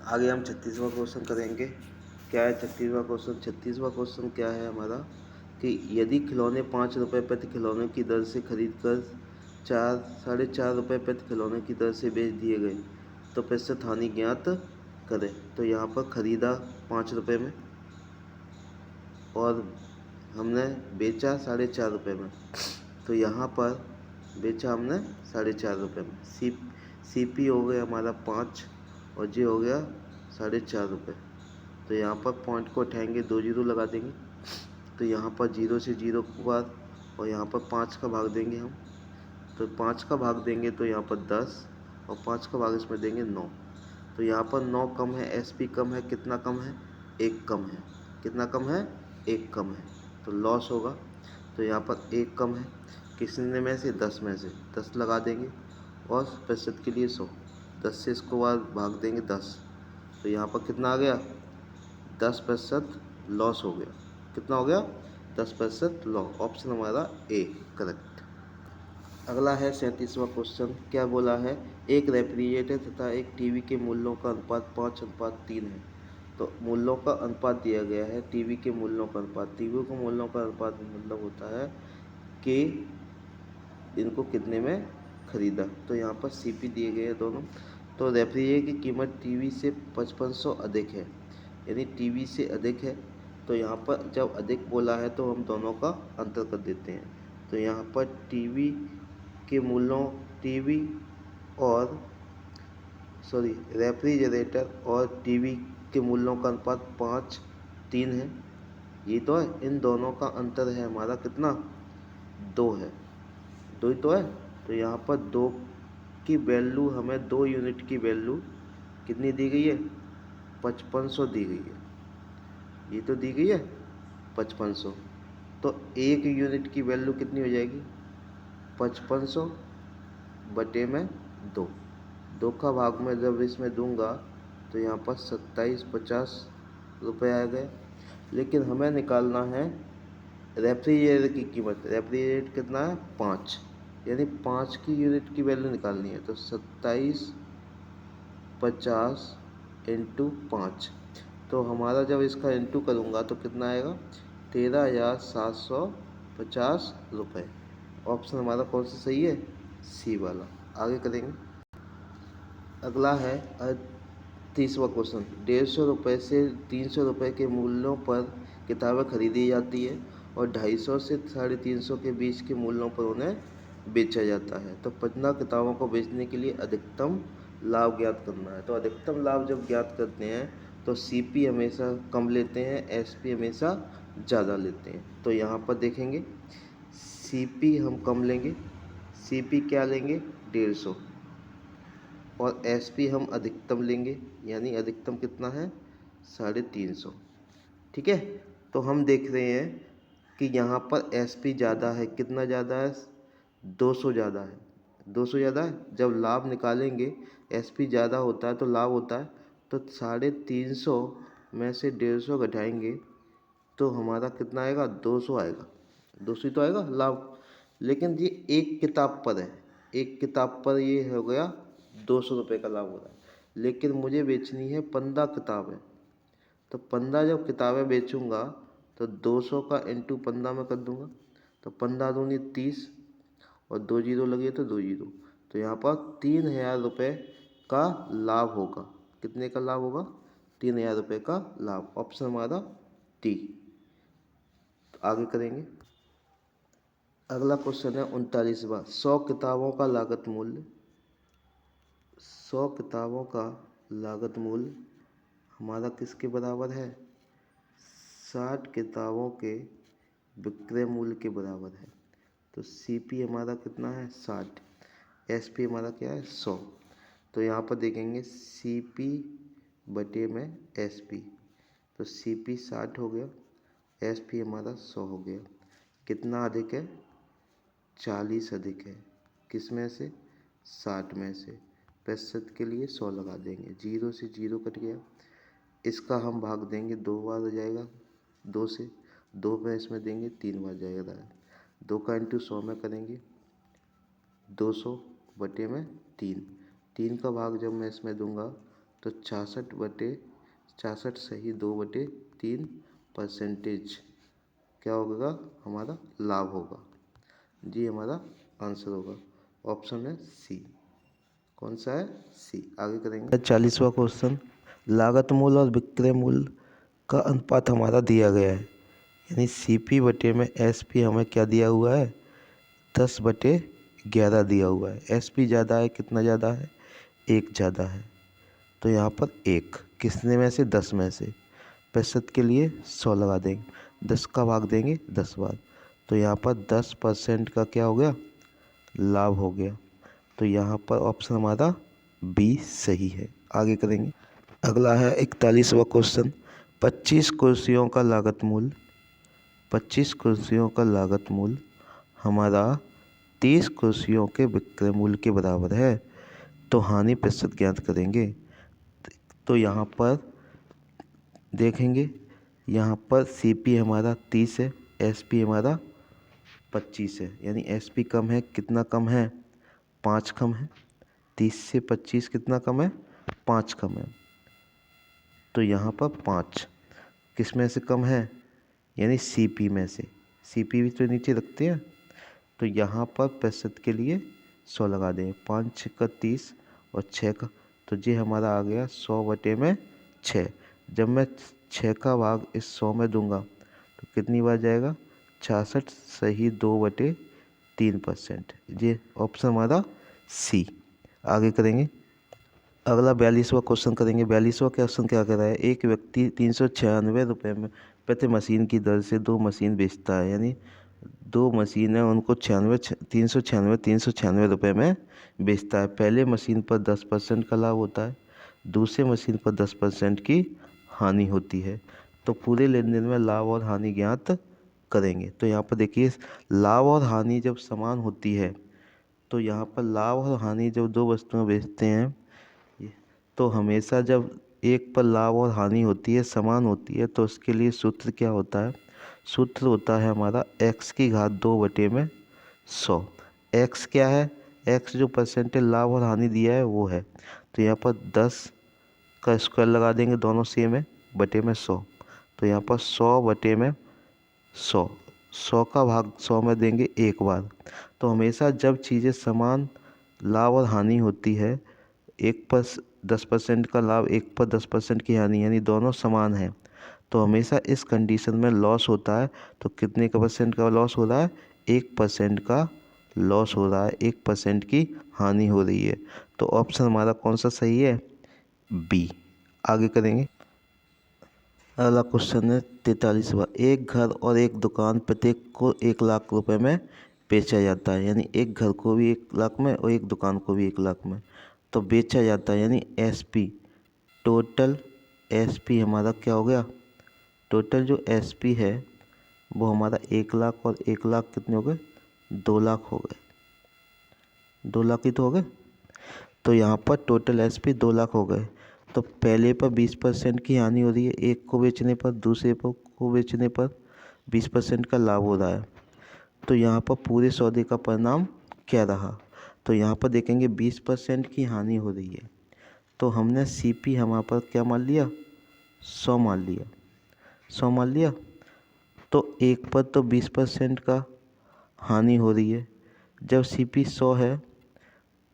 आगे हम 36वां क्वेश्चन करेंगे। क्या है 36वां क्वेश्चन? 36वां क्वेश्चन क्या है हमारा कि यदि खिलौने 5 रुपये प्रति खिलौने की दर से खरीद कर 4 साढ़े 4 रुपये प्रति खिलौने की दर से बेच दिए गए तो प्रतिशत हानि ज्ञात करें। तो यहाँ पर खरीदा 5 रुपये में और हमने बेचा 4.5 रुपये में। तो यहाँ पर बेचा हमने 4.5 रुपये में। सी पी हो गया हमारा 5 और जी हो गया 4.5 रुपये। तो यहाँ पर पॉइंट को उठाएंगे, 2 जीरो लगा देंगे। तो यहाँ पर 0 से 0 के बाद और यहाँ पर 5 का भाग देंगे हम। तो 5 का भाग देंगे तो यहाँ पर 10 और 5 का भाग इसमें देंगे 9। तो यहाँ पर 9 कम है, SP कम है, कितना कम है? 1 कम है। कितना कम है? 1 कम है। तो लॉस होगा। तो यहाँ पर 1 कम है, कितने में से? 10 में से 10 लगा देंगे और प्रतिशत के लिए 100। 10 से इसको बाद भाग देंगे 10। तो यहाँ पर कितना आ गया? 10% लॉस हो गया। कितना हो गया? 10% लॉस। ऑप्शन हमारा ए करेक्ट। अगला है 37वां क्वेश्चन। क्या बोला है? एक रेफ्रिजरेटर तथा एक टीवी के मूल्यों का अनुपात 5:3 है। तो मूल्यों का अनुपात दिया गया है, टीवी के मूल्यों का अनुपात। टीवी के मूल्यों का अनुपात मतलब होता है कि इनको कितने में खरीदा। तो यहाँ पर सीपी दिए गए हैं दोनों। तो रेफ्रिजरेटर की कीमत टीवी से 5500 अधिक है, यानी टीवी से अधिक है। तो यहाँ पर जब अधिक बोला है तो हम दोनों का अंतर कर देते हैं। तो यहाँ पर टीवी के मूल्यों टीवी और रेफ्रिजरेटर और टीवी के मूल्यों का अनुपात 5:3 है। ये तो है, इन दोनों का अंतर है हमारा कितना? 2 है। 2 ही तो है। तो यहाँ पर 2 की वैल्यू हमें 2 यूनिट की वैल्यू कितनी दी गई है? 5500 दी गई है। ये तो दी गई है 5500। तो 1 यूनिट की वैल्यू कितनी हो जाएगी? 5500 बटे में 2। 2 का भाग में जब इसमें दूंगा तो यहाँ पर 2750 रुपये आ गए। लेकिन हमें निकालना है रेफ्रिजरेटर की कीमत। रेफ्रिजरेटर कितना है? 5, यानी 5 की यूनिट की वैल्यू निकालनी है। तो 2750 इंटू 5। तो हमारा जब इसका इंटू करूँगा तो कितना आएगा? 13,750 रुपये। ऑप्शन हमारा कौन सा सही है? सी वाला। आगे करेंगे। अगला है 30वां क्वेश्चन। 150 रुपये से 300 रुपये के मूल्यों पर किताबें खरीदी जाती है और 250 से 350 के बीच के मूल्यों पर उन्हें बेचा जाता है। तो 15 किताबों को बेचने के लिए अधिकतम लाभ ज्ञात करना है। तो अधिकतम लाभ जब ज्ञात करते हैं तो सीपी हमेशा कम लेते हैं, एसपी हमेशा ज़्यादा लेते हैं। तो यहाँ पर देखेंगे सीपी हम कम लेंगे। सीपी क्या लेंगे? 150। और एसपी हम अधिकतम लेंगे, यानी अधिकतम कितना है? 350। ठीक है। तो हम देख रहे हैं कि यहाँ पर एसपी ज़्यादा है। कितना ज़्यादा है? 200 ज़्यादा है। 200 ज़्यादा है। जब लाभ निकालेंगे एसपी ज़्यादा होता है तो लाभ होता है। तो 350 में से 150 घटाएंगे तो हमारा कितना आएगा? 200 आएगा। 200 ही तो आएगा लाभ। लेकिन ये एक किताब पर है, एक किताब पर ये हो गया 200 रुपये का लाभ हो रहा है। लेकिन मुझे बेचनी है 15 किताबें। तो 15 जब किताबें बेचूंगा तो 200 का इंटू 15 में कर दूंगा। तो 15 दूनी 30 और 2 जीरो लगे तो 2 जीरो। तो यहाँ पर 3000 रुपये का लाभ होगा। कितने का लाभ होगा? 3000 रुपये का लाभ। ऑप्शन हमारा टी। तो आगे करेंगे। अगला क्वेश्चन है 39वां। 100 किताबों का लागत मूल्य। 100 किताबों का लागत मूल्य हमारा किसके बराबर है? 60 किताबों के विक्रय मूल्य के बराबर है। तो सीपी हमारा कितना है? 60। एसपी हमारा क्या है? 100। तो यहाँ पर देखेंगे सीपी बटे में एसपी। तो सीपी 60 हो गया, एसपी हमारा 100 हो गया। कितना अधिक है? 40 अधिक है। किस में से? 60 में से। प्रतिशत के लिए 100 लगा देंगे। 0 से 0 कट गया। इसका हम भाग देंगे 2 बार हो जाएगा। 2 से 2 में इसमें देंगे 3 बार जाएगा। 2 का इंटू 100 में करेंगे 200 बटे में 3। 3 का भाग जब मैं इसमें दूंगा तो 66/2/3% क्या होगा हमारा लाभ होगा। जी हमारा आंसर होगा। ऑप्शन है सी। कौन सा है? सी। आगे करेंगे 40वां क्वेश्चन। लागत मूल्य और विक्रय मूल्य का अनुपात हमारा दिया गया है, यानी सीपी बटे में एसपी हमें क्या दिया हुआ है? 10/11 दिया हुआ है। एसपी ज़्यादा है, कितना ज़्यादा है? 1 ज़्यादा है। तो यहाँ पर 1 किसने में से? 10 में से। प्रतिशत के लिए 100 लगा देंगे, 10 का भाग देंगे 10 बार, तो यहाँ पर 10% का क्या हो गया? लाभ हो गया। तो यहाँ पर ऑप्शन हमारा बी सही है। आगे करेंगे। अगला है 41वां क्वेश्चन। 25 कुर्सियों का लागत मूल्य 25 कुर्सियों का लागत मूल्य हमारा 30 कुर्सियों के विक्रय मूल्य के बराबर है, तो हानि प्रतिशत ज्ञात करेंगे। तो यहाँ पर देखेंगे, यहाँ पर सीपी हमारा 30 है, एसपी हमारा 25 है, यानी एसपी कम है। कितना कम है? 5 कम है। 30 से 25 कितना कम है? 5 कम है। तो यहाँ पर 5 किस में से कम है? यानी सीपी में से। सीपी भी तो नीचे रखते हैं। तो यहाँ पर प्रतिशत के लिए 100 लगा दें। 5 6 30 और 6 का, तो ये हमारा आ गया 100/6। जब मैं 6 का भाग इस 100 में दूंगा तो कितनी बार जाएगा? 66/2/3%। ये ऑप्शन हमारा सी। आगे करेंगे। अगला 42वां क्वेश्चन करेंगे। 42वां क्वेश्चन क्या कर रहा है? एक व्यक्ति 396 रुपये में प्रति मशीन की दर से 2 मशीन बेचता है, यानी 2 मशीन है, उनको 396 रुपये में बेचता है। पहले मशीन पर 10% का लाभ होता है, दूसरे मशीन पर 10% की हानि होती है। तो पूरे लेन देन में लाभ और हानि ज्ञात करेंगे। तो यहाँ पर देखिए, लाभ और हानि जब समान होती है, तो यहाँ पर लाभ और हानि जब 2 वस्तुएं बेचते हैं, तो हमेशा जब एक पर लाभ और हानि होती है, समान होती है, तो उसके लिए सूत्र क्या होता है? सूत्र होता है हमारा x⁻² एक्स क्या है? एक्स जो परसेंटेज लाभ और हानि दिया है वो है। तो यहाँ पर 10 का स्क्वायर लगा देंगे, दोनों सेम है, बटे में 100। तो यहाँ पर 100/100, 100 का भाग 100 में देंगे एक बार। तो हमेशा जब चीज़ें समान लाभ और हानि होती है, एक पर 10% का लाभ, एक पर 10% की हानि, यानी दोनों समान हैं, तो हमेशा इस कंडीशन में लॉस होता है। तो कितने का परसेंट का लॉस हो रहा है? 1% का लॉस हो रहा है, 1% की हानि हो रही है। तो ऑप्शन हमारा कौन सा सही है? बी। आगे करेंगे। अगला क्वेश्चन है 43वां। एक घर और एक दुकान प्रत्येक को 1 लाख रुपए में बेचा जाता है, यानी एक घर को भी 1 लाख में और एक दुकान को भी 1 लाख में तो बेचा जाता है, यानी एसपी टोटल। एसपी हमारा क्या हो गया? टोटल जो एसपी है वो हमारा 1 लाख, और 1 लाख कितने हो गए? 2 लाख हो गए। 2 लाख ही तो हो गए। तो यहाँ पर टोटल एसपी 2 लाख हो गए। तो पहले पर 20% की हानि हो रही है, एक को बेचने पर, दूसरे को बेचने पर 20% का लाभ हो रहा है। तो यहाँ पर पूरे सौदे का परिणाम क्या रहा? तो यहाँ पर देखेंगे 20% की हानि हो रही है, तो हमने सीपी हमारे पर क्या मान लिया? 100 मान लिया। 100 मान लिया। तो एक पर तो 20% का हानि हो रही है। जब सीपी 100 है,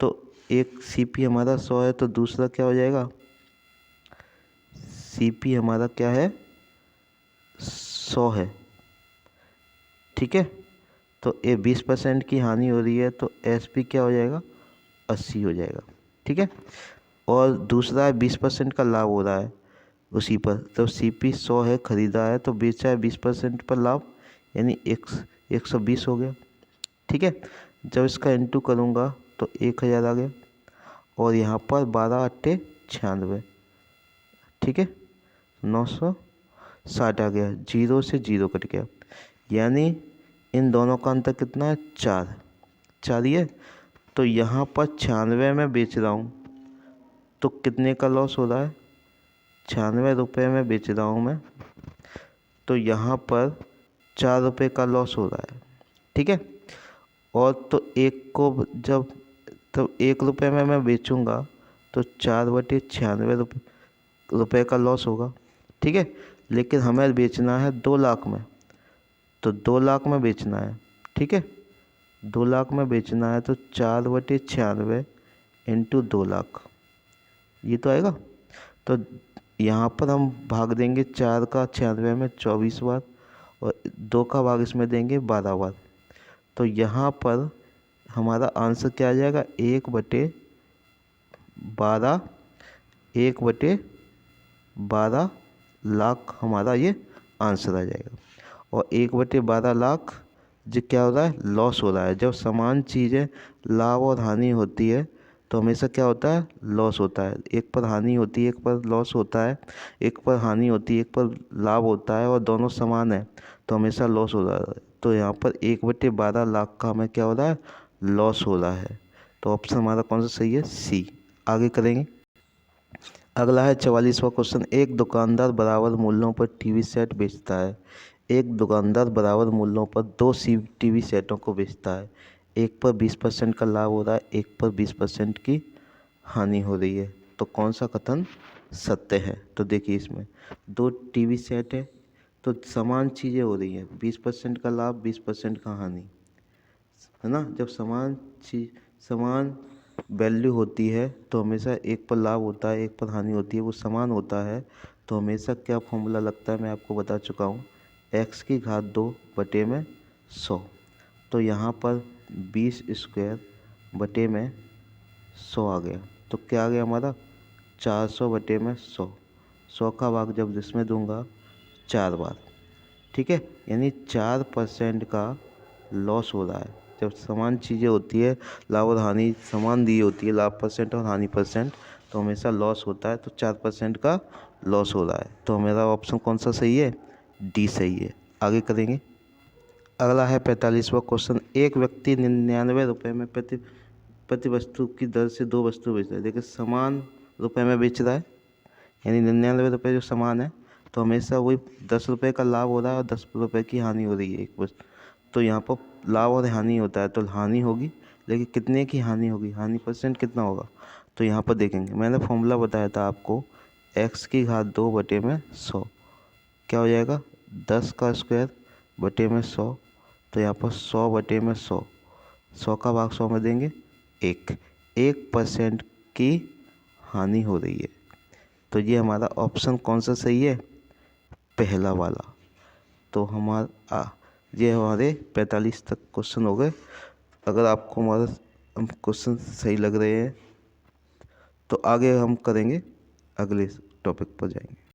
तो एक सीपी हमारा 100 है, तो दूसरा क्या हो जाएगा? सीपी हमारा क्या है? 100 है। ठीक है। तो ये 20% की हानि हो रही है, तो एसपी क्या हो जाएगा? 80 हो जाएगा। ठीक है। और दूसरा 20% का लाभ हो रहा है उसी पर, तो सीपी 100 है, खरीदा है, तो बेचा है 20% पर लाभ, यानी 120 हो गया। ठीक है। जब इसका इंटू करूँगा तो 1000 आ गया, और यहाँ पर 12 अट्ठे 96। ठीक है। 960 आ गया, 0 से 0 कट गया, यानी इन दोनों का अंतर कितना है? 4 ही है। तो यहाँ पर 96 में बेच रहा हूँ, तो कितने का लॉस हो रहा है? 96 रुपये में बेच रहा हूँ मैं, तो यहाँ पर 4 रुपये का लॉस हो रहा है। ठीक है। और तो एक को जब 1 रुपये में मैं बेचूंगा, तो तो 4/96 रुपये का लॉस होगा। ठीक है, लेकिन हमें बेचना है 2 लाख में, तो 2 लाख में बेचना है। ठीक है, 2 लाख में बेचना है तो 4/96 इंटू 2 लाख, ये तो आएगा। तो यहाँ पर हम भाग देंगे 4 का 96 में 24 बार, और 2 का भाग इसमें देंगे 12 बार। तो यहाँ पर हमारा आंसर क्या आ जाएगा, 1/12, 1/12 लाख हमारा ये आंसर आ जाएगा। और 1/12 लाख जो क्या हो रहा है, लॉस हो रहा है। जब समान चीज़ें लाभ और हानि होती है तो हमेशा क्या होता है, लॉस होता है। एक पर हानि होती है, एक पर लॉस होता है, एक पर हानि होती है, एक पर लाभ होता है, और दोनों समान है तो हमेशा लॉस हो रहा है। तो यहाँ पर 1/12 लाख का हमें क्या हो रहा है, लॉस हो रहा है। तो ऑप्शन हमारा कौन सा सही है, सी। आगे करेंगे। अगला है 44वां क्वेश्चन। एक दुकानदार बराबर मूल्यों पर टीवी सेट बेचता है। एक दुकानदार बराबर मूल्यों पर 2 टीवी सेटों को बेचता है। एक पर 20% का लाभ हो रहा है, एक पर 20% की हानि हो रही है। तो कौन सा कथन सत्य है? तो देखिए, इसमें 2 टीवी सेट है तो समान चीज़ें हो रही हैं, 20% का लाभ, 20% का हानि, है ना। जब समान वैल्यू होती है तो हमेशा एक पर लाभ होता है, एक पर हानि होती है, वो समान होता है। तो हमेशा क्या फॉर्मूला लगता है, मैं आपको बता चुका हूँ, x⁻² तो यहाँ पर 20² आ गया। तो क्या आ गया हमारा, 400/100। 100 का भाग जब जिसमें दूंगा 4 बार। ठीक है, यानी 4% का लॉस हो रहा है। जब समान चीज़ें होती है, लाभ और हानि समान दी होती है, लाभ % और हानि %, तो हमेशा लॉस होता है। तो 4% का लॉस हो रहा है। तो मेरा ऑप्शन कौन सा सही है, डी सही है। आगे करेंगे। अगला है 45वां क्वेश्चन। एक व्यक्ति 99 रुपये में प्रति वस्तु की दर से 2 वस्तु बेच रहा है। देखिए, समान रुपये में बेच रहा है, यानी 99 रुपये जो सामान है, तो हमेशा वही 10 रुपये का लाभ हो रहा है और 10 रुपये की हानि हो रही है एक बस। तो यहाँ पर लाभ और हानि होता है, तो हानि होगी, लेकिन कितने की हानि होगी, हानि % कितना होगा। तो यहाँ पर देखेंगे, मैंने फॉर्मूला बताया था आपको, x⁻² क्या हो जाएगा, 10 का स्क्वायर बटे में 100। तो यहाँ पर 100/100, 100 का भाग 100 में देंगे 1% की हानि हो रही है। तो ये हमारा ऑप्शन कौन सा सही है, पहला वाला। तो ये हमारे 45 तक क्वेश्चन हो गए। अगर आपको हमारा क्वेश्चन सही लग रहे हैं तो आगे हम करेंगे, अगले टॉपिक पर जाएंगे।